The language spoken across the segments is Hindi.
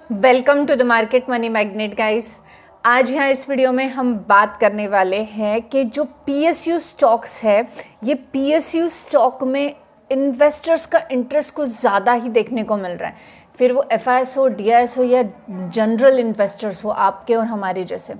Welcome to the market money magnet guys. आज यहाँ इस वीडियो में हम बात करने वाले हैं कि जो पीएसयू स्टॉक्स है, ये पीएसयू स्टॉक में इन्वेस्टर्स का इंटरेस्ट कुछ ज़्यादा ही देखने को मिल रहा है। फिर वो एफआईएस हो, डीआईएस हो या जनरल इन्वेस्टर्स हो, आपके और हमारे जैसे।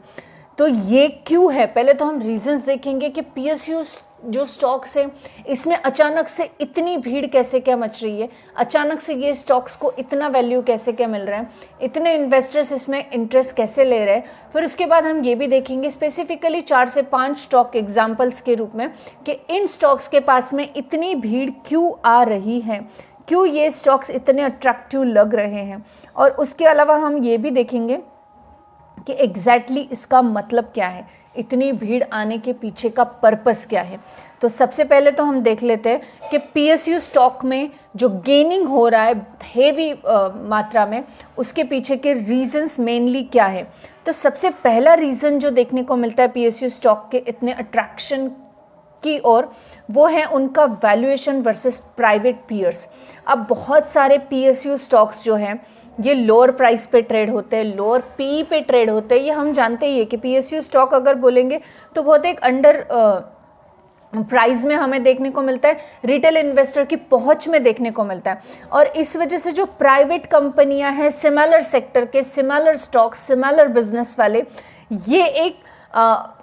तो ये क्यों है, पहले तो हम रीजंस देखेंगे कि पीएसयू जो स्टॉक्स है इसमें अचानक से इतनी भीड़ कैसे क्या मच रही है, अचानक से ये स्टॉक्स को इतना वैल्यू कैसे क्या मिल रहा है, इतने इन्वेस्टर्स इसमें इंटरेस्ट कैसे ले रहे हैं। फिर उसके बाद हम ये भी देखेंगे स्पेसिफिकली 4 से 5 स्टॉक एग्जांपल्स के रूप में कि इन स्टॉक्स के पास में इतनी भीड़ क्यों आ रही है, क्यों ये स्टॉक्स इतने अट्रैक्टिव लग रहे हैं। और उसके अलावा हम ये भी देखेंगे कि एग्जैक्टली इसका मतलब क्या है, इतनी भीड़ आने के पीछे का पर्पस क्या है। तो सबसे पहले तो हम देख लेते हैं कि पीएसयू स्टॉक में जो गेनिंग हो रहा है हेवी मात्रा में, उसके पीछे के रीजंस मेनली क्या है। तो सबसे पहला रीज़न जो देखने को मिलता है पीएसयू स्टॉक के इतने अट्रैक्शन की ओर, वो है उनका वैल्यूएशन वर्सेस प्राइवेट पीयर्स। अब बहुत सारे पीएसयू स्टॉक्स जो हैं ये लोअर प्राइस पे ट्रेड होते हैं, लोअर पी पे ट्रेड होते हैं। ये हम जानते ही है कि पीएसयू स्टॉक अगर बोलेंगे तो बहुत एक अंडर प्राइस में हमें देखने को मिलता है, रिटेल इन्वेस्टर की पहुंच में देखने को मिलता है। और इस वजह से जो प्राइवेट कंपनियां हैं, सिमिलर सेक्टर के, सिमिलर स्टॉक, सिमिलर बिजनेस वाले, ये एक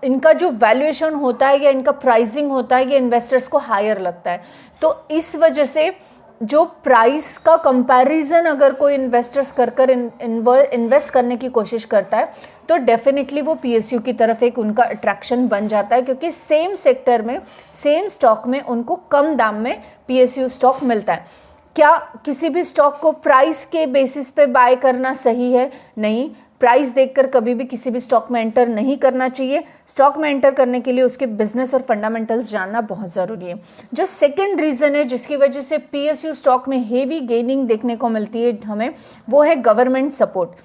इनका जो वैल्यूएशन होता है या इनका प्राइसिंग होता है ये इन्वेस्टर्स को हायर लगता है। तो इस वजह से जो प्राइस का कंपैरिजन अगर कोई इन्वेस्टर्स कर इन्वेस्ट करने की कोशिश करता है तो डेफिनेटली वो पीएसयू की तरफ एक उनका अट्रैक्शन बन जाता है, क्योंकि सेम सेक्टर में, सेम स्टॉक में उनको कम दाम में पीएसयू स्टॉक मिलता है। क्या किसी भी स्टॉक को प्राइस के बेसिस पे बाय करना सही है? नहीं, प्राइस देखकर कभी भी किसी भी स्टॉक में एंटर नहीं करना चाहिए। स्टॉक में एंटर करने के लिए उसके बिजनेस और फंडामेंटल्स जानना बहुत ज़रूरी है। जो सेकंड रीज़न है जिसकी वजह से पीएसयू स्टॉक में हेवी गेनिंग देखने को मिलती है हमें, वो है गवर्नमेंट सपोर्ट।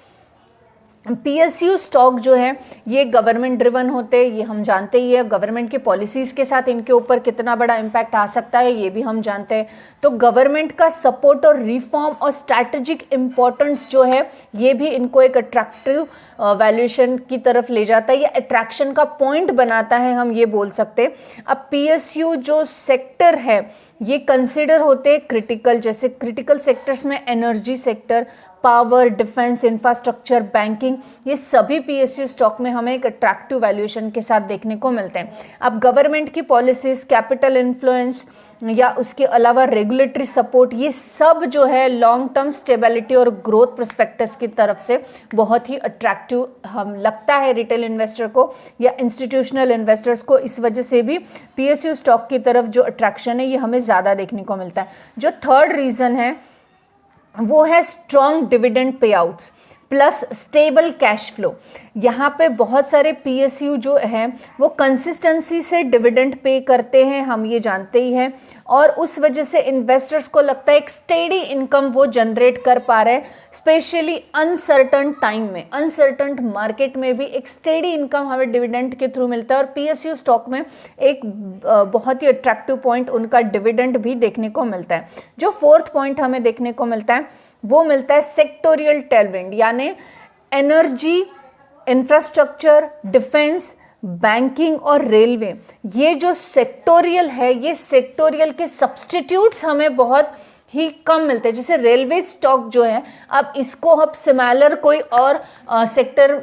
पीएसयू स्टॉक जो है ये गवर्नमेंट ड्रिवन होते हैं, ये हम जानते ही है। गवर्नमेंट के पॉलिसीज़ के साथ इनके ऊपर कितना बड़ा इम्पैक्ट आ सकता है ये भी हम जानते हैं। तो गवर्नमेंट का सपोर्ट और रिफॉर्म और स्ट्रैटेजिक इम्पोर्टेंस जो है ये भी इनको एक अट्रैक्टिव वैल्यूएशन की तरफ ले जाता है, ये अट्रैक्शन का पॉइंट बनाता है, हम ये बोल सकते हैं। अब पीएसयू जो सेक्टर है ये कंसिडर होते हैं क्रिटिकल, जैसे क्रिटिकल सेक्टर्स में energy sector, power, defence, infrastructure, banking, ये सभी पीएसयू स्टॉक में हमें एक अट्रैक्टिव वैल्यूएशन के साथ देखने को मिलते हैं। अब गवर्नमेंट की पॉलिसीज, कैपिटल इन्फ्लुएंस या उसके अलावा रेगुलेटरी सपोर्ट, ये सब जो है लॉन्ग टर्म स्टेबिलिटी और ग्रोथ प्रोस्पेक्टस की तरफ से बहुत ही अट्रैक्टिव हम लगता है रिटेल इन्वेस्टर को या इंस्टीट्यूशनल इन्वेस्टर्स को। इस वजह से भी पीएसयू स्टॉक की तरफ जो अट्रैक्शन है ये हमें ज़्यादा देखने को मिलता है। जो थर्ड रीज़न है वो है strong dividend pay outs plus stable cash flow. यहाँ पे बहुत सारे पीएसयू जो हैं वो कंसिस्टेंसी से डिविडेंड पे करते हैं, हम ये जानते ही हैं। और उस वजह से इन्वेस्टर्स को लगता है एक स्टेडी इनकम वो जनरेट कर पा रहे हैं, स्पेशली अनसर्टन टाइम में, अनसर्टन मार्केट में भी एक स्टेडी इनकम हमें डिविडेंड के थ्रू मिलता है। और पीएसयू स्टॉक में एक बहुत ही अट्रैक्टिव पॉइंट उनका डिविडेंड भी देखने को मिलता है। जो फोर्थ पॉइंट हमें देखने को मिलता है वो मिलता है सेक्टोरियल टेलविंड, यानी एनर्जी, इंफ्रास्ट्रक्चर, डिफेंस, बैंकिंग और रेलवे। ये जो सेक्टोरियल है, ये सेक्टोरियल के सब्स्टिट्यूट्स हमें बहुत ही कम मिलते हैं। जैसे रेलवे स्टॉक जो है, अब इसको अब सिमिलर कोई और सेक्टर,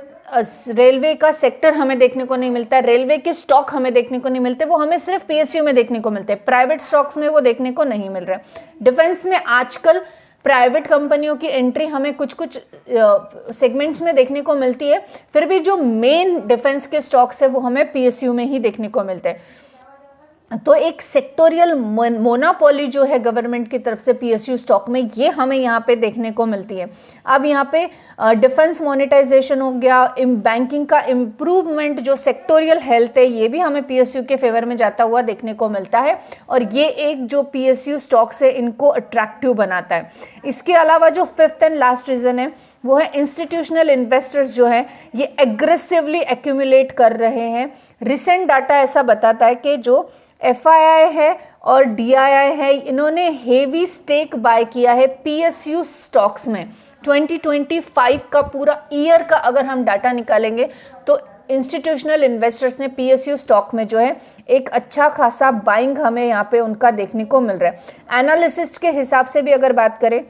रेलवे का सेक्टर हमें देखने को नहीं मिलता, रेलवे के स्टॉक हमें देखने को नहीं मिलते, वो हमें सिर्फ पीएसयू में देखने को मिलते हैं, प्राइवेट स्टॉक्स में वो देखने को नहीं मिल रहे। डिफेंस में आजकल प्राइवेट कंपनियों की एंट्री हमें कुछ कुछ सेगमेंट्स में देखने को मिलती है, फिर भी जो मेन डिफेंस के स्टॉक्स है वो हमें पीएसयू में ही देखने को मिलते हैं। तो एक सेक्टोरियल मोनोपोली जो है गवर्नमेंट की तरफ से पीएसयू स्टॉक में, ये हमें यहाँ पे देखने को मिलती है। अब यहाँ पे डिफेंस मोनेटाइजेशन हो गया, बैंकिंग का इम्प्रूवमेंट, जो सेक्टोरियल हेल्थ है, ये भी हमें पीएसयू के फेवर में जाता हुआ देखने को मिलता है। और ये एक जो पीएसयू स्टॉक्स है इनको अट्रैक्टिव बनाता है। इसके अलावा जो फिफ्थ एंड लास्ट रीजन है वो है इंस्टीट्यूशनल इन्वेस्टर्स जो है ये एग्रेसिवली एक्यूमुलेट कर रहे हैं। रिसेंट डाटा ऐसा बताता है कि जो एफआईआई है और डीआईआई है, इन्होंने हेवी स्टेक बाय किया है पीएसयू स्टॉक्स में। 2025 का पूरा ईयर का अगर हम डाटा निकालेंगे तो इंस्टीट्यूशनल इन्वेस्टर्स ने पीएसयू स्टॉक में जो है एक अच्छा खासा बाइंग हमें यहाँ पे उनका देखने को मिल रहा है। एनालिसिस्ट के हिसाब से भी अगर बात करें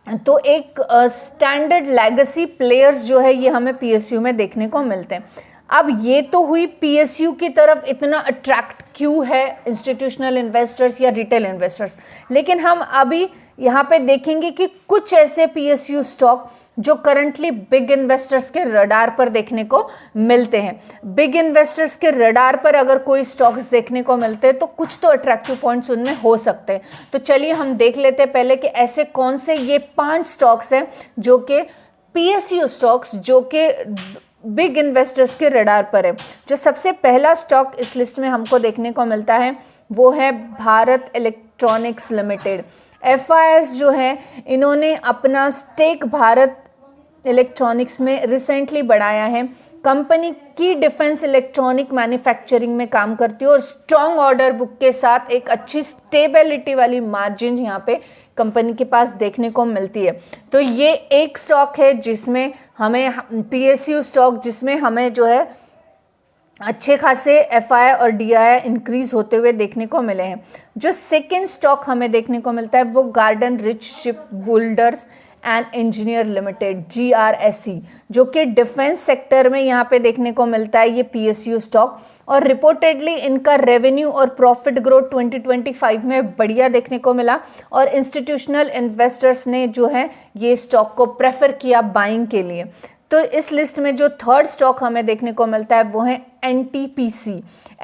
तो एक स्टैंडर्ड लेगेसी प्लेयर्स जो है ये हमें पीएसयू में देखने को मिलते हैं। अब ये तो हुई पीएसयू की तरफ इतना अट्रैक्ट क्यों है इंस्टीट्यूशनल इन्वेस्टर्स या रिटेल इन्वेस्टर्स, लेकिन हम अभी यहाँ पे देखेंगे कि कुछ ऐसे पीएसयू स्टॉक जो करंटली बिग इन्वेस्टर्स के रडार पर देखने को मिलते हैं। बिग इन्वेस्टर्स के रडार पर अगर कोई स्टॉक्स देखने को मिलते हैं तो कुछ तो अट्रैक्टिव पॉइंट्स उनमें हो सकते हैं। तो चलिए हम देख लेते हैं पहले कि ऐसे कौन से ये 5 स्टॉक्स हैं जो कि पीएसयू स्टॉक्स जो कि बिग इन्वेस्टर्स के रडार पर है। जो सबसे पहला स्टॉक इस लिस्ट में हमको देखने को मिलता है वो है भारत इलेक्ट्रॉनिक्स लिमिटेड। FIS जो है इन्होंने अपना स्टेक भारत इलेक्ट्रॉनिक्स में रिसेंटली बढ़ाया है। कंपनी की डिफेंस इलेक्ट्रॉनिक मैन्युफैक्चरिंग में काम करती है और स्ट्रॉन्ग ऑर्डर बुक के साथ एक अच्छी स्टेबिलिटी वाली मार्जिन यहाँ पे कंपनी के पास देखने को मिलती है। तो ये एक स्टॉक है जिसमें हमें पीएसयू स्टॉक जिसमें हमें जो है अच्छे खासे FI और DI इंक्रीज होते हुए देखने को मिले हैं। जो सेकेंड स्टॉक हमें देखने को मिलता है वो garden rich ship builders and engineer limited GRSE जो कि डिफेंस सेक्टर में यहाँ पे देखने को मिलता है ये पीएसयू स्टॉक। और रिपोर्टेडली इनका रेवेन्यू और प्रॉफिट ग्रोथ 2025 में बढ़िया देखने को मिला और इंस्टीट्यूशनल इन्वेस्टर्स ने जो है ये स्टॉक को प्रेफर किया बाइंग के लिए। तो इस लिस्ट में जो थर्ड स्टॉक हमें देखने को मिलता है वो है NTPC।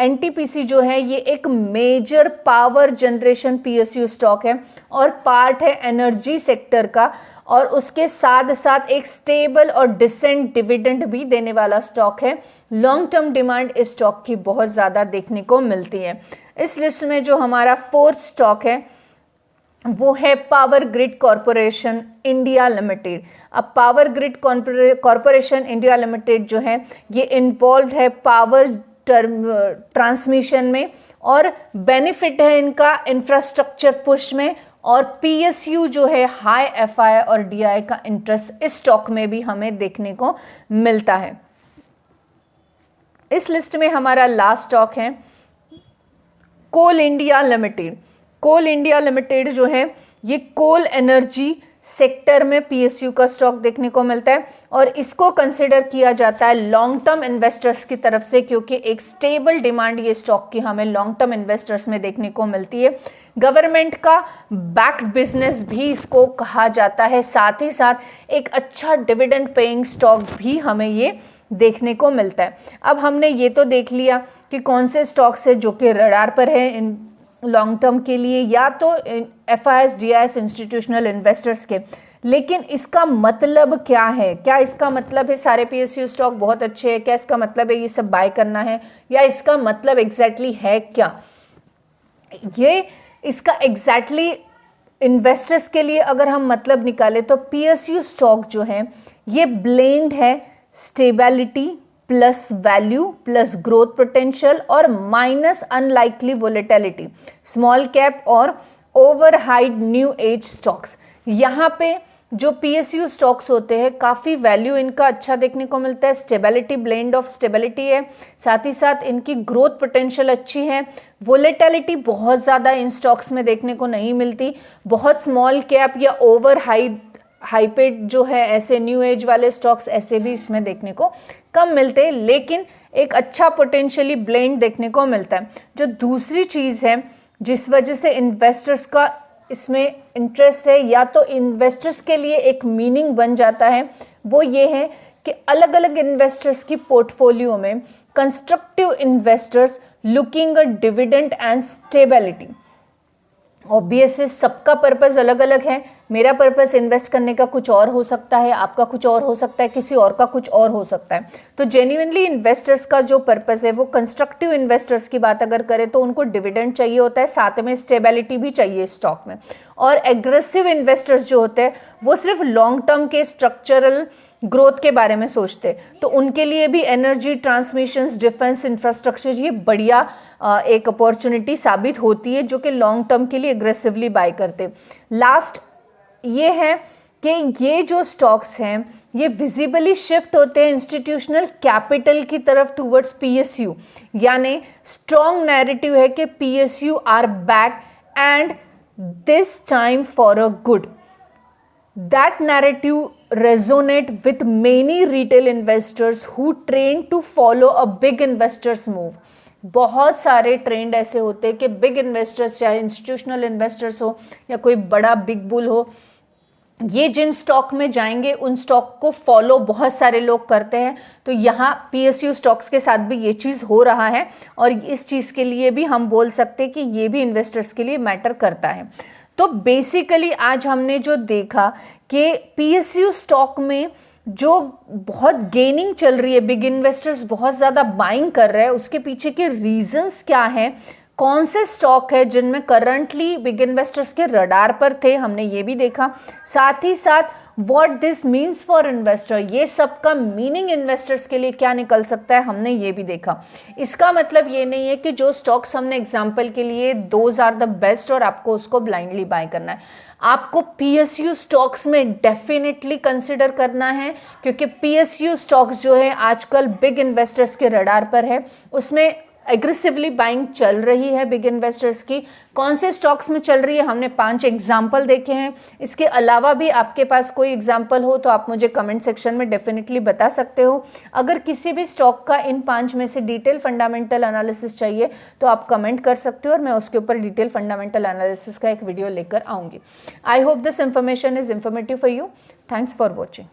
NTPC जो है ये एक major power generation PSU stock है और पार्ट है एनर्जी सेक्टर का और उसके साथ साथ एक स्टेबल और डिसेंट डिविडेंड भी देने वाला स्टॉक है। लॉन्ग टर्म डिमांड इस स्टॉक की बहुत ज़्यादा देखने को मिलती है। इस लिस्ट में जो हमारा फोर्थ स्टॉक है वो है power grid corporation India limited. अब power grid corporation India limited जो है ये इन्वॉल्व है पावर ट्रांसमिशन में और बेनिफिट है इनका इंफ्रास्ट्रक्चर पुश में और पीएसयू जो है हाई FI और DI का इंटरेस्ट इस स्टॉक में भी हमें देखने को मिलता है। इस लिस्ट में हमारा लास्ट स्टॉक है कोल इंडिया लिमिटेड। कोल इंडिया लिमिटेड जो है ये कोल एनर्जी सेक्टर में पीएसयू का स्टॉक देखने को मिलता है और इसको कंसिडर किया जाता है लॉन्ग टर्म इन्वेस्टर्स की तरफ से क्योंकि एक स्टेबल डिमांड ये स्टॉक की हमें लॉन्ग टर्म इन्वेस्टर्स में देखने को मिलती है। गवर्नमेंट का बैक्ड बिजनेस भी इसको कहा जाता है, साथ ही साथ एक अच्छा डिविडेंड पेइंग स्टॉक भी हमें ये देखने को मिलता है। अब हमने ये तो देख लिया कि कौन से स्टॉक्स है जो कि रडार पर है इन लॉन्ग टर्म के लिए या तो FIS GIS इंस्टीट्यूशनल इन्वेस्टर्स के, लेकिन इसका मतलब क्या है? क्या इसका मतलब है सारे पीएसयू स्टॉक बहुत अच्छे हैं? क्या इसका मतलब है ये सब बाय करना है या इसका मतलब एग्जैक्टली है क्या? ये इसका एग्जैक्टली इन्वेस्टर्स के लिए अगर हम मतलब निकालें तो पीएसयू स्टॉक जो है ये ब्लेंड है stability plus value plus growth potential और minus unlikely volatility, small cap और over hyped new age stocks. यहाँ पे जो पीएसयू स्टॉक्स होते हैं काफ़ी वैल्यू इनका अच्छा देखने को मिलता है, स्टेबिलिटी ब्लेंड ऑफ स्टेबिलिटी है, साथ ही साथ इनकी ग्रोथ पोटेंशियल अच्छी है, वोलेटिलिटी बहुत ज़्यादा इन स्टॉक्स में देखने को नहीं मिलती, बहुत स्मॉल कैप या ओवर हाइपेड जो है ऐसे न्यू एज वाले स्टॉक्स ऐसे भी इसमें देखने को कम मिलते हैं, लेकिन एक अच्छा पोटेंशियली ब्लेंड देखने को मिलता है। जो दूसरी चीज़ है जिस वजह से इन्वेस्टर्स का इसमें इंटरेस्ट है या तो इन्वेस्टर्स के लिए एक मीनिंग बन जाता है वो ये है कि अलग अलग इन्वेस्टर्स की पोर्टफोलियो में constructive investors looking a dividend and stability. Obviously सबका पर्पस अलग अलग है, मेरा पर्पस इन्वेस्ट करने का कुछ और हो सकता है, आपका कुछ और हो सकता है, किसी और का कुछ और हो सकता है। तो जेन्युइनली इन्वेस्टर्स का जो पर्पस है वो कंस्ट्रक्टिव इन्वेस्टर्स की बात अगर करें तो उनको डिविडेंड चाहिए होता है, साथ में स्टेबिलिटी भी चाहिए स्टॉक में। और एग्रेसिव इन्वेस्टर्स जो होते हैं वो सिर्फ लॉन्ग टर्म के स्ट्रक्चरल ग्रोथ के बारे में सोचते हैं, तो उनके लिए भी एनर्जी ट्रांसमिशंस डिफेंस इंफ्रास्ट्रक्चर ये बढ़िया एक अपॉर्चुनिटी साबित होती है जो कि लॉन्ग टर्म के लिए एग्रेसिवली बाय करते। लास्ट ये है कि ये जो स्टॉक्स हैं ये विजिबली शिफ्ट होते हैं इंस्टीट्यूशनल कैपिटल की तरफ टूवर्ड्स पीएसयू, यानी स्ट्रॉन्ग नैरेटिव है कि PSU are back and this time for a good. That narrative resonate with many retail investors who train to follow a big investors move. बहुत सारे ट्रेंड ऐसे होते हैं कि बिग इन्वेस्टर्स, चाहे इंस्टीट्यूशनल इन्वेस्टर्स हो या कोई बड़ा बिग बुल हो, ये जिन स्टॉक में जाएंगे उन स्टॉक को फॉलो बहुत सारे लोग करते हैं. तो यहाँ पीएसयू स्टॉक्स के साथ भी ये चीज़ हो रहा है और इस चीज़ के लिए भी हम बोल सकते हैं कि ये भी इन्वेस्टर्स के लिए मैटर करता है. तो बेसिकली आज हमने जो देखा कि पीएसयू स्टॉक में जो बहुत गेनिंग चल रही है, बिग इन्वेस्टर्स बहुत ज़्यादा बाइंग कर रहे हैं, उसके पीछे के रीजंस क्या हैं, कौन से स्टॉक है जिनमें करंटली बिग इन्वेस्टर्स के रडार पर थे, हमने ये भी देखा. साथ ही साथ what this means for investor, ये सब का मीनिंग इन्वेस्टर्स के लिए क्या निकल सकता है, हमने ये भी देखा. इसका मतलब ये नहीं है कि जो स्टॉक्स हमने एग्जांपल के लिए दोज आर द बेस्ट और आपको उसको ब्लाइंडली बाय करना है. आपको पीएसयू स्टॉक्स में डेफिनेटली कंसिडर करना है, क्योंकि पीएसयू स्टॉक्स जो है आजकल बिग इन्वेस्टर्स के रडार पर है, उसमें एग्रेसिवली बाइंग चल रही है बिग इन्वेस्टर्स की. कौन से स्टॉक्स में चल रही है, हमने 5 एग्जाम्पल देखे हैं. इसके अलावा भी आपके पास कोई एग्जाम्पल हो तो आप मुझे कमेंट सेक्शन में डेफिनेटली बता सकते हो. अगर किसी भी स्टॉक का इन 5 में से डिटेल फंडामेंटल एनालिसिस चाहिए तो आप कमेंट कर सकते हो और मैं उसके ऊपर डिटेल फंडामेंटल एनालिसिस का एक वीडियो लेकर आऊँगी. I hope this information is informative for you. Thanks for watching.